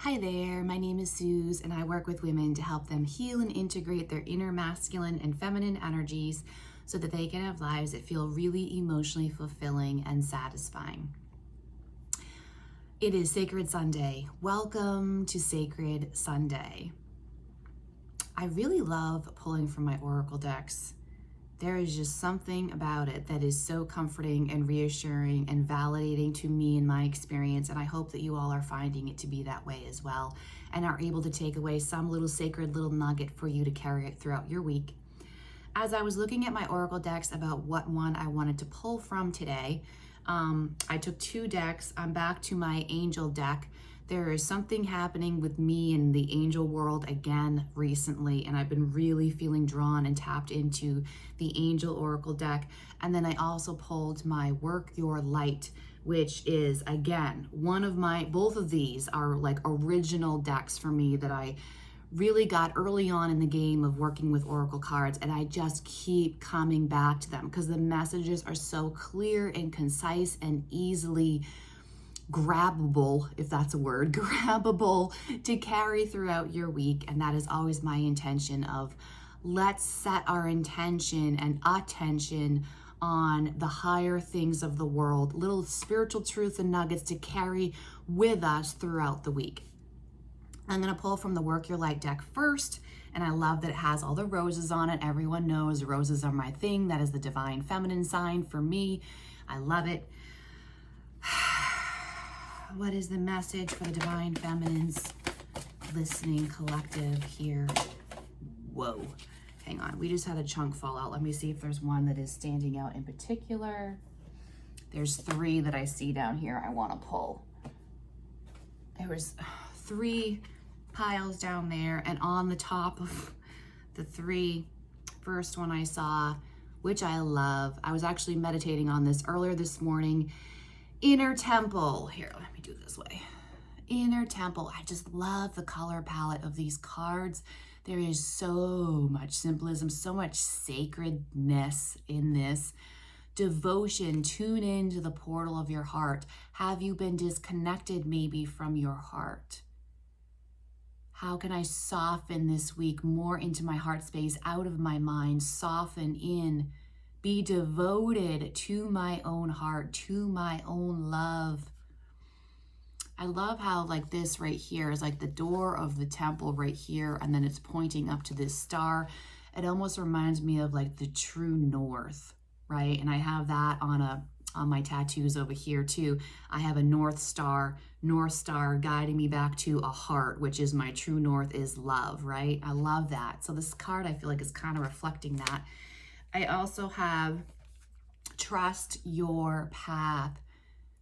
Hi there, my name is Suze and I work with women to help them heal and integrate their inner masculine and feminine energies so that they can have lives that feel really emotionally fulfilling and satisfying. It is Sacred Sunday. Welcome to Sacred Sunday. I really love pulling from my oracle decks. There is just something about it that is so comforting and reassuring and validating to me in my experience, and I hope that you all are finding it to be that way as well and are able to take away some little sacred little nugget for you to carry it throughout your week. As I was looking at my oracle decks about what one I wanted to pull from today, I took two decks. I'm back to my angel deck. There is something happening with me in the angel world again recently, and I've been really feeling drawn and tapped into the angel oracle deck. And then I also pulled my Work Your Light, which is again one of my, both of these are like original decks for me that I really got early on in the game of working with oracle cards, and I just keep coming back to them because the messages are so clear and concise and easily grabbable, if that's a word, grabbable to carry throughout your week. And that is always my intention of let's set our intention and attention on the higher things of the world, little spiritual truths and nuggets to carry with us throughout the week. I'm going to pull from the Work Your Light deck first, and I love that it has all the roses on it. Everyone knows roses are my thing. That is the divine feminine sign for me. I love it. What is the message for the divine feminines listening collective here? Whoa, hang on. We just had a chunk fall out. Let me see if there's one that is standing out in particular. There's three that I see down here I want to pull. There was three piles down there, and on the top of the three, first one I saw, which I love. I was actually meditating on this earlier this morning. Inner Temple. Here, let me do it this way. Inner Temple. I just love the color palette of these cards. There is so much symbolism, so much sacredness in this. Devotion. Tune into the portal of your heart. Have you been disconnected maybe from your heart? How can I soften this week more into my heart space, out of my mind, soften in, be devoted to my own heart, to my own love. I love how like this right here is like the door of the temple right here, and then it's pointing up to this star. It almost reminds me of like the true north, right? And I have that on my tattoos over here too. I have a north star guiding me back to a heart, which is my true north is love, right? I love that. So this card I feel like is kind of reflecting that. I also have Trust Your Path,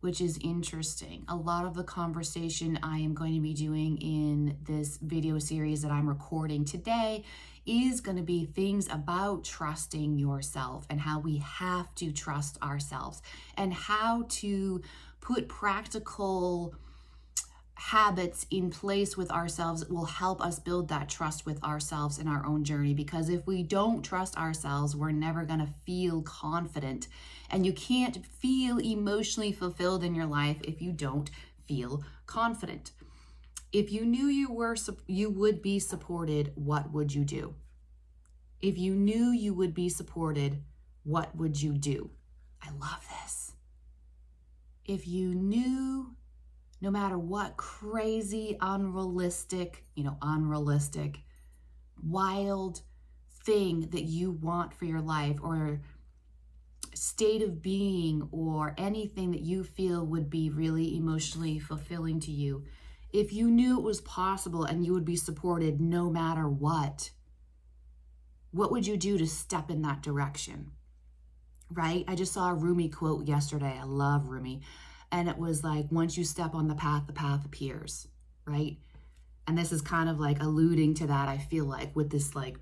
which is interesting. A lot of the conversation I am going to be doing in this video series that I'm recording today is going to be things about trusting yourself and how we have to trust ourselves and how to put practical habits in place with ourselves that will help us build that trust with ourselves in our own journey. Because if we don't trust ourselves, we're never going to feel confident. And you can't feel emotionally fulfilled in your life if you don't feel confident. If you knew you would be supported, what would you do? If you knew you would be supported, what would you do? I love this. If you knew, no matter what crazy, unrealistic, wild thing that you want for your life or state of being or anything that you feel would be really emotionally fulfilling to you, if you knew it was possible and you would be supported no matter what would you do to step in that direction, right? I just saw a Rumi quote yesterday. I love Rumi. And it was like, once you step on the path appears, right? And this is kind of like alluding to that, I feel like, with this like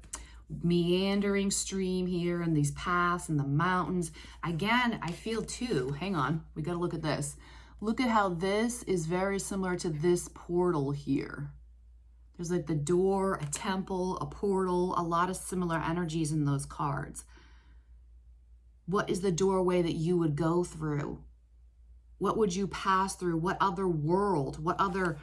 meandering stream here and these paths and the mountains. Again, I feel too, hang on, we got to look at this. Look at how this is very similar to this portal here. There's like the door, a temple, a portal, a lot of similar energies in those cards. What is the doorway that you would go through? What would you pass through? What other world, what other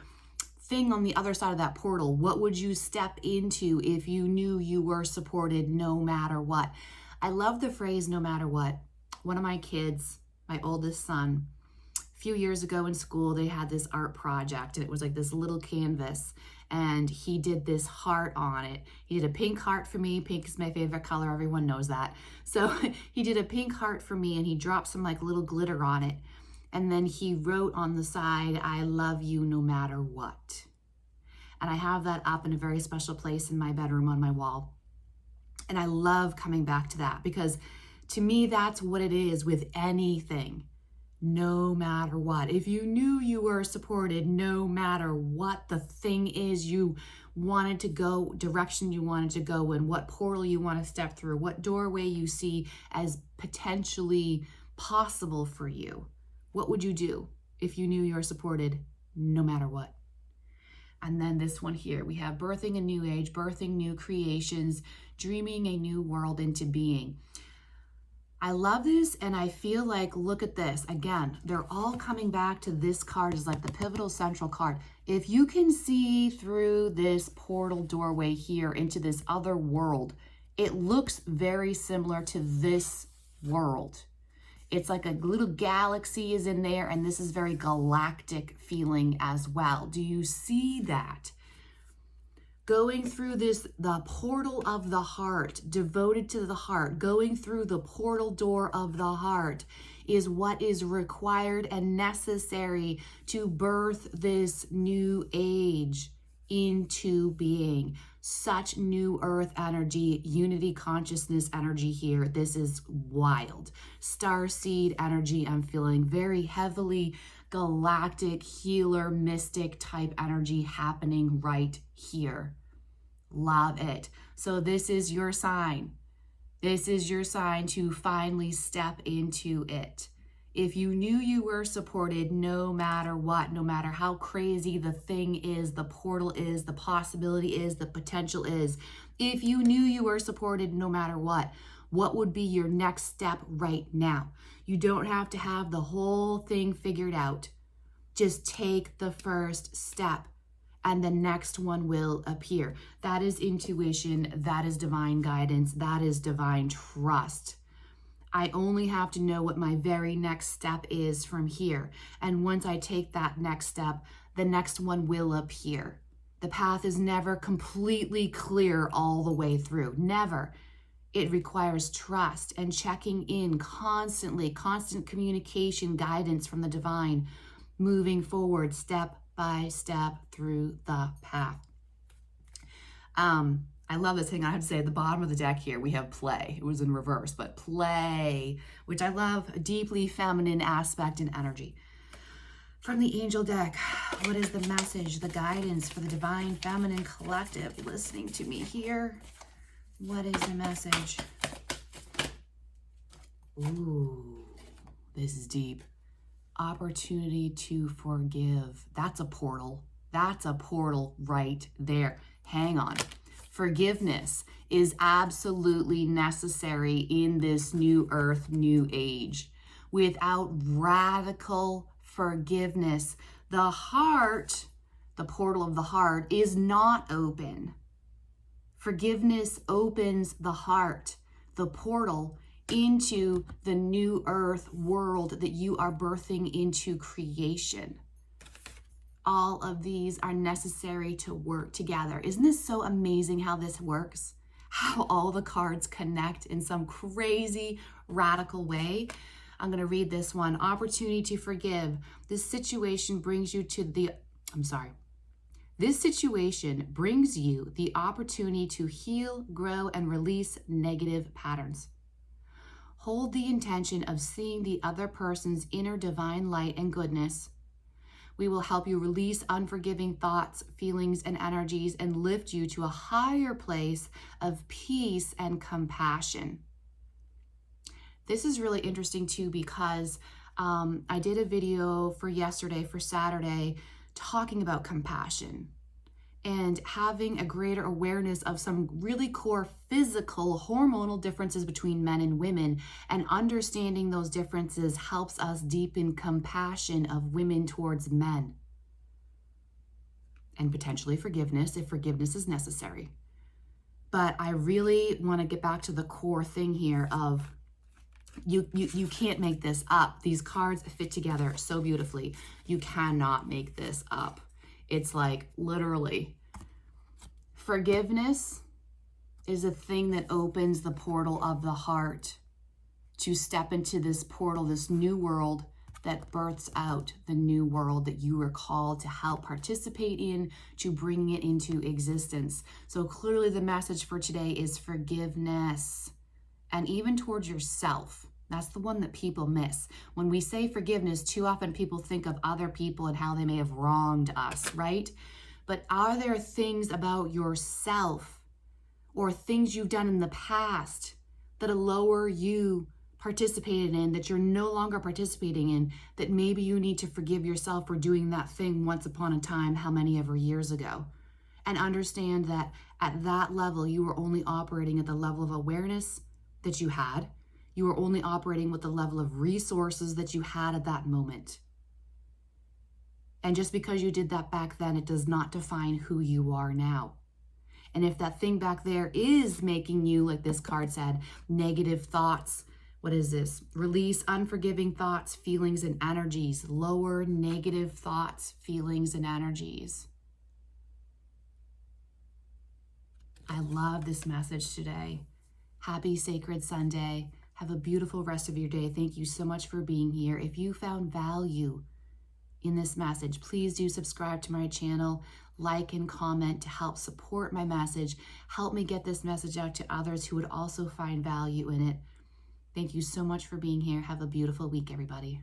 thing on the other side of that portal? What would you step into if you knew you were supported no matter what? I love the phrase, no matter what. One of my kids, my oldest son, a few years ago in school, they had this art project, and it was like this little canvas, and he did this heart on it. He did a pink heart for me. Pink is my favorite color. Everyone knows that. So he did a pink heart for me, and he dropped some like little glitter on it. And then he wrote on the side, I love you no matter what. And I have that up in a very special place in my bedroom on my wall. And I love coming back to that, because to me, that's what it is with anything. No matter what. If you knew you were supported, no matter what the thing is you wanted to go, direction you wanted to go in, what portal you want to step through, what doorway you see as potentially possible for you, what would you do if you knew you were supported no matter what? And then this one here, we have birthing a new age, birthing new creations, dreaming a new world into being. I love this, and I feel like, look at this. Again, they're all coming back to this card as like the pivotal central card. If you can see through this portal doorway here into this other world, it looks very similar to this world. It's like a little galaxy is in there, and this is very galactic feeling as well. Do you see that? Going through this, the portal of the heart, devoted to the heart, going through the portal door of the heart is what is required and necessary to birth this new age into being. Such new earth energy, unity consciousness energy here. This is wild. Starseed energy, I'm feeling very heavily galactic, healer, mystic type energy happening right here. Love it. So this is your sign. This is your sign to finally step into it. If you knew you were supported no matter what, no matter how crazy the thing is, the portal is, the possibility is, the potential is, if you knew you were supported no matter what would be your next step right now? You don't have to have the whole thing figured out. Just take the first step, and the next one will appear. That is intuition. That is divine guidance. That is divine trust. I only have to know what my very next step is from here. And once I take that next step, the next one will appear. The path is never completely clear all the way through. Never. It requires trust and checking in constantly, constant communication, guidance from the divine, moving forward step by step through the path. I love this thing. I have to say, at the bottom of the deck here, we have play. It was in reverse, but play, which I love, a deeply feminine aspect and energy. From the angel deck, what is the message, the guidance for the divine feminine collective listening to me here? What is the message? Ooh, this is deep. Opportunity to forgive. That's a portal. That's a portal right there. Hang on. Forgiveness is absolutely necessary in this new earth, new age. Without radical forgiveness, the heart, the portal of the heart, is not open. Forgiveness opens the heart, the portal, into the new earth world that you are birthing into creation. All of these are necessary to work together. Isn't this so amazing how this works? How all the cards connect in some crazy, radical way. I'm going to read this one. Opportunity to forgive. This situation brings you the opportunity to heal, grow, and release negative patterns. Hold the intention of seeing the other person's inner divine light and goodness. We will help you release unforgiving thoughts, feelings, and energies and lift you to a higher place of peace and compassion. This is really interesting too, because I did a video for Saturday, talking about compassion and having a greater awareness of some really core physical hormonal differences between men and women, and understanding those differences helps us deepen compassion of women towards men. and potentially forgiveness if forgiveness is necessary. But I really want to get back to the core thing here of you can't make this up. These cards fit together so beautifully. You cannot make this up. It's like literally forgiveness is a thing that opens the portal of the heart to step into this portal, this new world that births out the new world that you are called to help participate in, to bring it into existence. So clearly the message for today is forgiveness, and even towards yourself. That's the one that people miss. When we say forgiveness, too often people think of other people and how they may have wronged us, right? But are there things about yourself or things you've done in the past that a lower you participated in that you're no longer participating in, that maybe you need to forgive yourself for doing that thing once upon a time, how many ever years ago? And understand that at that level, you were only operating at the level of awareness that you had. You were only operating with the level of resources that you had at that moment. And just because you did that back then, it does not define who you are now. And if that thing back there is making you, like this card said, negative thoughts, what is this? Release unforgiving thoughts, feelings, and energies. Lower negative thoughts, feelings, and energies. I love this message today. Happy Sacred Sunday. Have a beautiful rest of your day. Thank you so much for being here. If you found value in this message, please do subscribe to my channel, like and comment to help support my message. Help me get this message out to others who would also find value in it. Thank you so much for being here. Have a beautiful week, everybody.